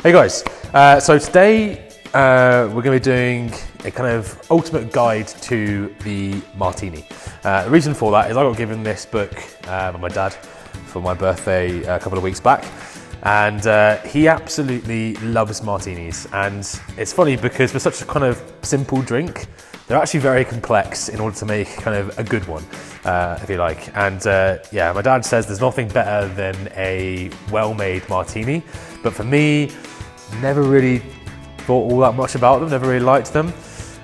Hey guys, so today we're going to be doing a kind of ultimate guide to the Martini. The reason for that is I got given this book by my dad for my birthday a couple of weeks back, and he absolutely loves martinis. And it's funny because for such a kind of simple drink, they're actually very complex in order to make kind of a good one, if you like. And yeah, my dad says there's nothing better than a well-made martini, but for me, never really thought all that much about them, never really liked them.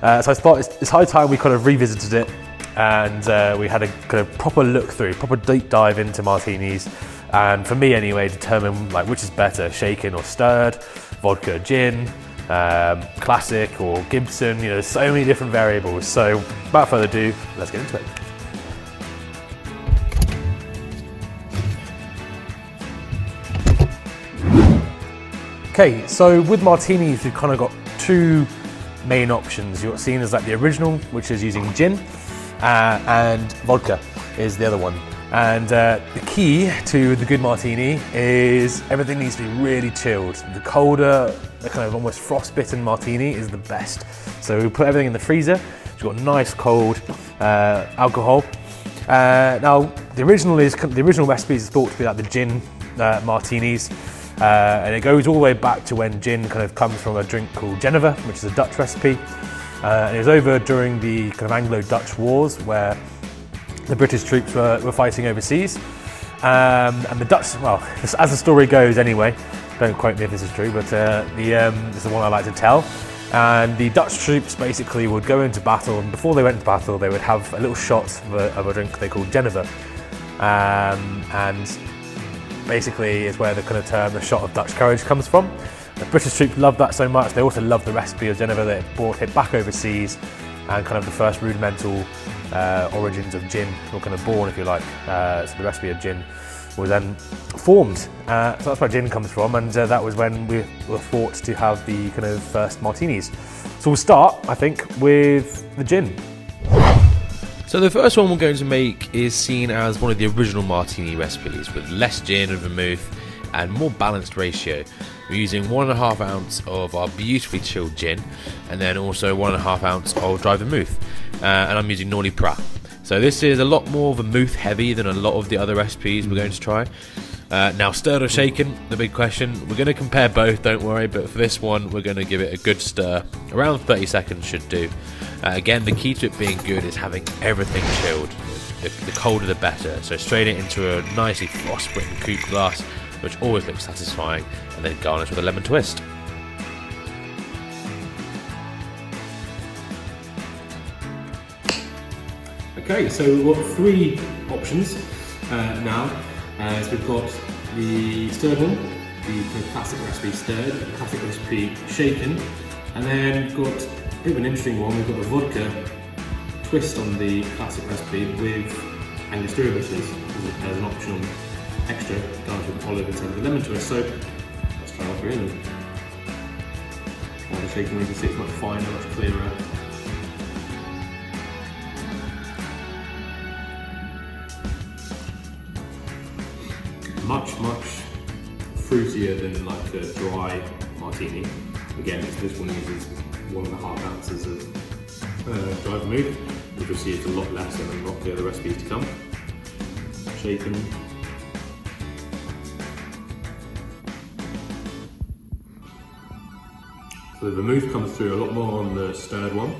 So I thought it's high time we kind of revisited it, and we had a kind of proper look through, proper deep dive into martinis. And for me anyway, determine like which is better, shaken or stirred, vodka, gin, classic or Gibson. You know, there's so many different variables. So without further ado, let's get into it. Okay, so with martinis, we've kind of got two main options. You're seen as like the original, which is using gin, and vodka is the other one. And the key to the good martini is everything needs to be really chilled. The colder, the kind of almost frostbitten martini is the best. So we put everything in the freezer. We've got nice cold alcohol. Now the original recipe is thought to be like the gin martinis. And it goes all the way back to when gin kind of comes from a drink called Geneva, which is a Dutch recipe. And it was over during the kind of Anglo-Dutch wars where the British troops were fighting overseas. And the Dutch, well, as the story goes anyway, don't quote me if this is true, but it's the one I like to tell. And the Dutch troops basically would go into battle, and before they went into battle, they would have a little shot of a drink they called Geneva. And basically is where the kind of term, the shot of Dutch courage comes from. The British troops loved that so much, they also loved the recipe of Geneva. They brought it back overseas, and kind of the first rudimental origins of gin were kind of born, if you like. So the recipe of gin was then formed. So that's where gin comes from, and that was when we were thought to have the kind of first martinis. So we'll start, I think, with the gin. So the first one we're going to make is seen as one of the original martini recipes, with less gin and vermouth and more balanced ratio. We're using 1.5 ounce of our beautifully chilled gin, and then also 1.5 ounce of dry vermouth, and I'm using Norley Prat. So this is a lot more vermouth heavy than a lot of the other recipes we're going to try. Now, stirred or shaken, the big question. We're going to compare both, don't worry, but for this one we're going to give it a good stir. Around 30 seconds should do. Again, the key to it being good is having everything chilled. The colder the better. So strain it into a nicely frost-bitten coupe glass, which always looks satisfying, and then garnish with a lemon twist. Okay, so we've got three options now. So we've got the stirred one, the classic recipe stirred, the classic recipe shaken, and then we've got a bit of an interesting one. We've got the vodka twist on the classic recipe with Angostura bitters as an optional extra, garnished with olive instead of the lemon twist. So let's try off really. The shaken one, you can see it's much finer, much clearer. Much fruitier than like a dry martini. Again, this one uses 1.5 ounces of dry vermouth, which you'll see it's a lot less than a lot of the other recipes to come. Shaken. So the vermouth comes through a lot more on the stirred one.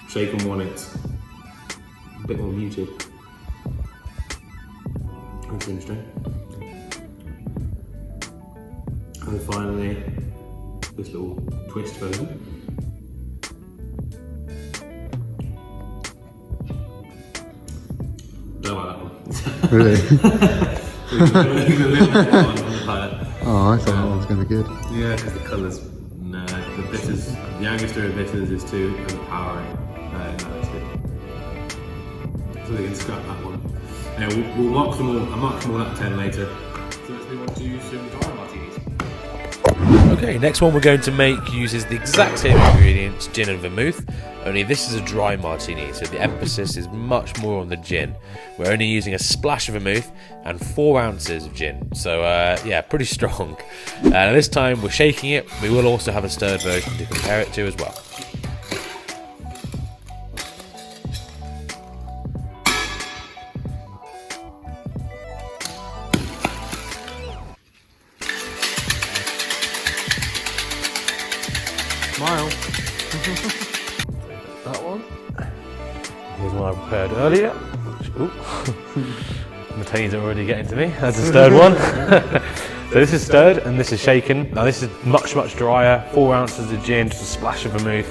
Shaken one, it's a bit more muted. That's interesting. And finally, this little twist version. Don't like that one. Really? Oh, I thought that was going to be good. Yeah, because the colours, no, the bitters, the Angostura bitters is too overpowering. No, it's good. So they can scrap that one. We'll mark them all. I'll mark them all out of 10 later. So let's move on to some dry martinis. Okay, next one we're going to make uses the exact same ingredients, gin and vermouth, only this is a dry martini, so the emphasis is much more on the gin. We're only using a splash of vermouth and 4 ounces of gin, so yeah, pretty strong. And this time we're shaking it. We will also have a stirred version to compare it to as well. Smile. That one. Here's one I prepared earlier. Martinis are already getting to me. That's a stirred one. So this is stirred and this is shaken. Now this is much drier. 4 ounces of gin, just a splash of vermouth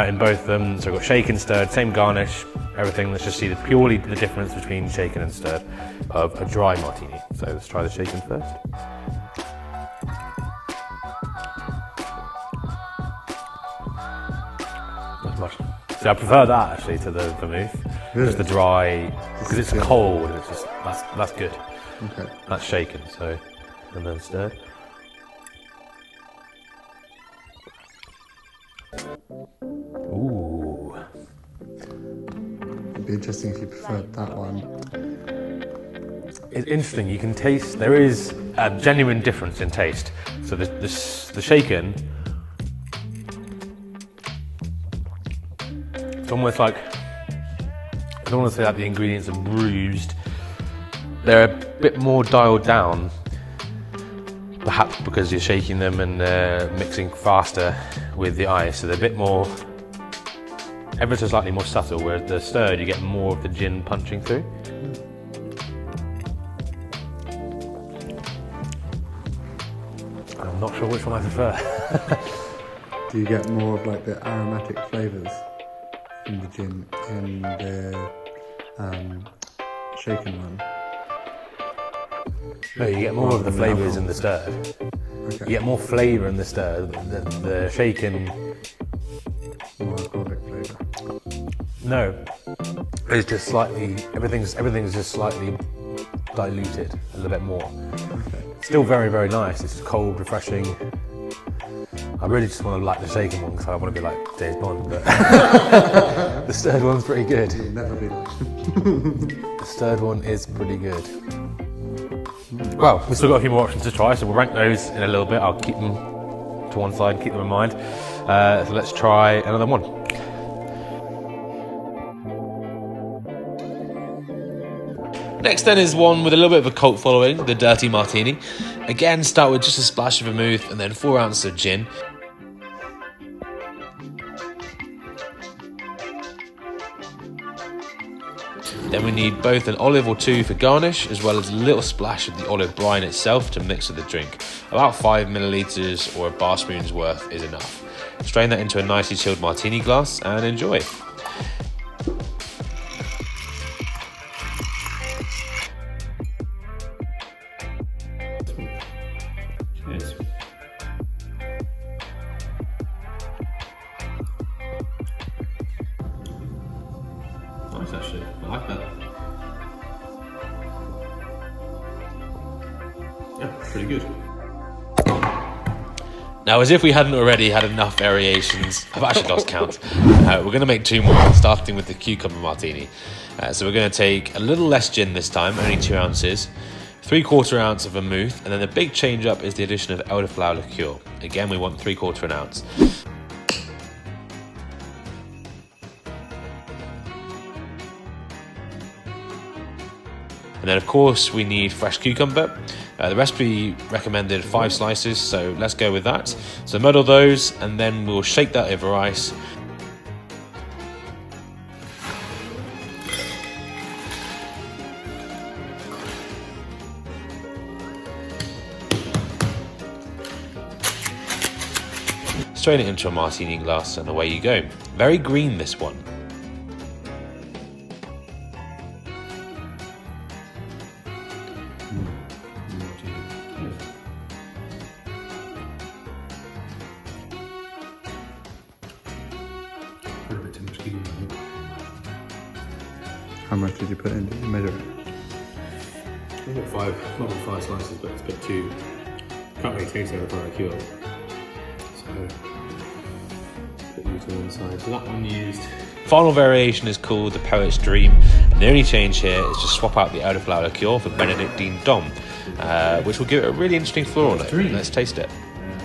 in both of them. So we've got shaken, stirred, same garnish, everything. Let's just see purely the difference between shaken and stirred of a dry martini. So let's try the shaken first. See, I prefer that actually to the vermouth. Really? Just the dry, because it's cold and it's just, that's good. Okay. That's shaken, so, and then stirred. Ooh. It'd be interesting if you preferred that one. It's interesting, you can taste, there is a genuine difference in taste. So the shaken, it's almost like, I don't want to say that the ingredients are bruised. They're a bit more dialed down, perhaps because you're shaking them and mixing faster with the ice. So they're a bit more, ever so slightly more subtle, whereas the stirred, you get more of the gin punching through. I'm not sure which one I prefer. Do you get more of like the aromatic flavours from the gin in the shaken one? No, you get more of the flavours in the stirred. Okay. You get more flavour in the stirred. The shaken, More alcoholic flavour. no, it's just slightly, everything's just slightly diluted a little bit more. Okay. Still very nice. It's cold, refreshing. I really just want to like the shaken one because I want to be like James Bond, but the stirred one's pretty good. It'll never be like. The stirred one is pretty good. Well, we've still got a few more options to try, so we'll rank those in a little bit. I'll keep them to one side, keep them in mind. So let's try another one. Next then is one with a little bit of a cult following, the Dirty Martini. Again, start with just a splash of vermouth and then 4 ounces of gin. Then we need both an olive or two for garnish, as well as a little splash of the olive brine itself to mix with the drink. About 5 millilitres or a bar spoon's worth is enough. Strain that into a nicely chilled martini glass and enjoy. Cheers. Nice actually, I like that. Yeah, pretty good. Now, as if we hadn't already had enough variations, I've actually lost count. We're going to make 2 more, starting with the cucumber martini. So we're going to take a little less gin this time, only 2 ounces, 3/4 ounce of vermouth, and then the big change up is the addition of elderflower liqueur. Again, we want 3/4 ounce. And then of course we need fresh cucumber. The recipe recommended 5 slices, so let's go with that. So muddle those and then we'll shake that over ice. Strain it into a martini glass and away you go. Very green, this one. How much did you put in? Did you measure it? I've got 5, not 5 slices, but it's a bit too, can't really taste it with liqueur. put you to one side. So that one used. Final variation is called the Poet's Dream. And the only change here is just swap out the elderflower liqueur for Benedictine Dom, which will give it a really interesting floral note. Let's taste it.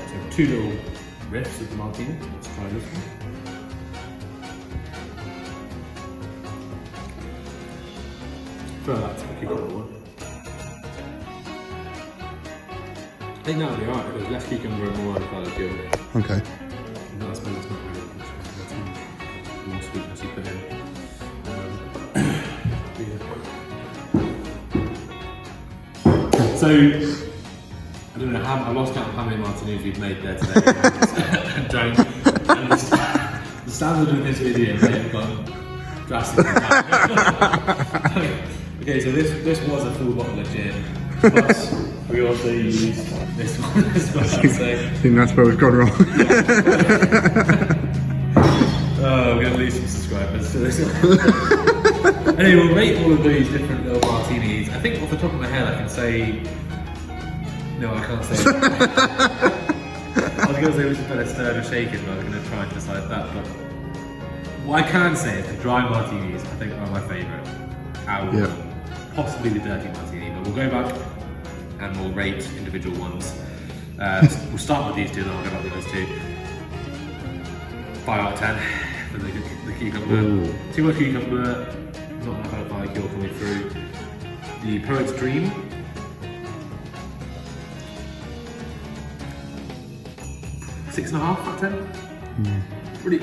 So 2 little riffs of the Martini. Let's try this one. Throw that to the cucumber one. I think that would be alright because less cucumber and more elderflower liqueur. Okay. No, I suppose it's not really much. More sweetness you put in. So, I don't know I lost count of how many martinis we've made there today. And drank. And the standard of this video may have gone drastically down. Okay, so this was a full bottle of gin. Plus, we also used this one as well. So. I think that's where we've gone wrong. Oh, we're going to lose some subscribers to this one. Anyway, we'll rate all of these different little martinis. I think off the top of my head I can say... No, I can't say it. I was going to say we should put a stirred or shaken, but I was going to try and decide that. But what I can say is the dry martinis I think are my favourite. Out of possibly the dirty martini, but we'll go back and we'll rate individual ones. We'll start with these two, then I'll go back with those two. 5 out of 10 for the cucumber. Too much cucumber, not enough elderflower liqueur coming through. The Poet's Dream. 6.5 out of 10. Pretty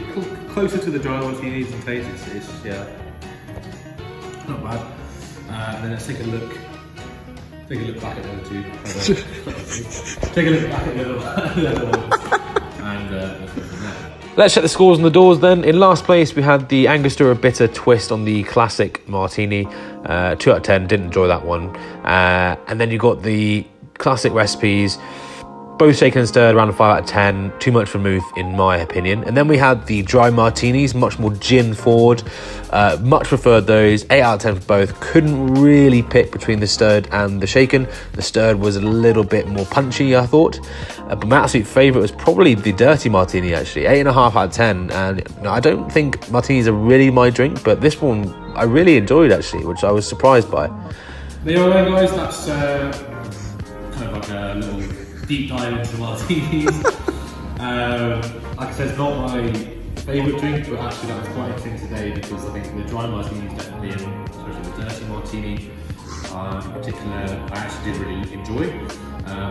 closer to the dry martinis in taste. It's not bad. Then let's take a look. Take a look back at the other two. Take a look back at the other ones. And let's go from there. Let's check the scores on the doors then. In last place, we had the Angostura Bitter twist on the classic Martini. 2 out of 10, didn't enjoy that one. And then you got the classic recipes, both shaken and stirred, around a 5 out of 10. Too much vermouth, in my opinion. And then we had the dry martinis, much more gin forward. Much preferred those. 8 out of 10 for both. Couldn't really pick between the stirred and the shaken. The stirred was a little bit more punchy, I thought. But my absolute favourite was probably the dirty martini, actually. 8.5 out of 10. And I don't think martinis are really my drink, but this one I really enjoyed, actually, which I was surprised by. There you go, guys. That's kind of like a little deep dive into martinis. Like I said, it's not my favourite drink, but actually that was quite interesting today because I think the dry martini is definitely, especially the dirty martini in particular, I actually did really enjoy.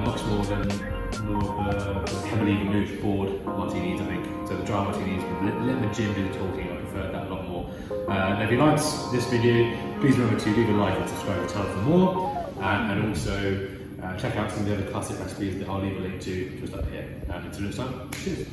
Much more than the heavily vermouth poured martinis, I think. So the dry martinis with let the gin do the talking, I preferred that a lot more. And if you liked this video, please remember to leave a like and subscribe to the channel for more. And also check out some of the other classic recipes that I'll leave a link to just up here. Until next time, cheers.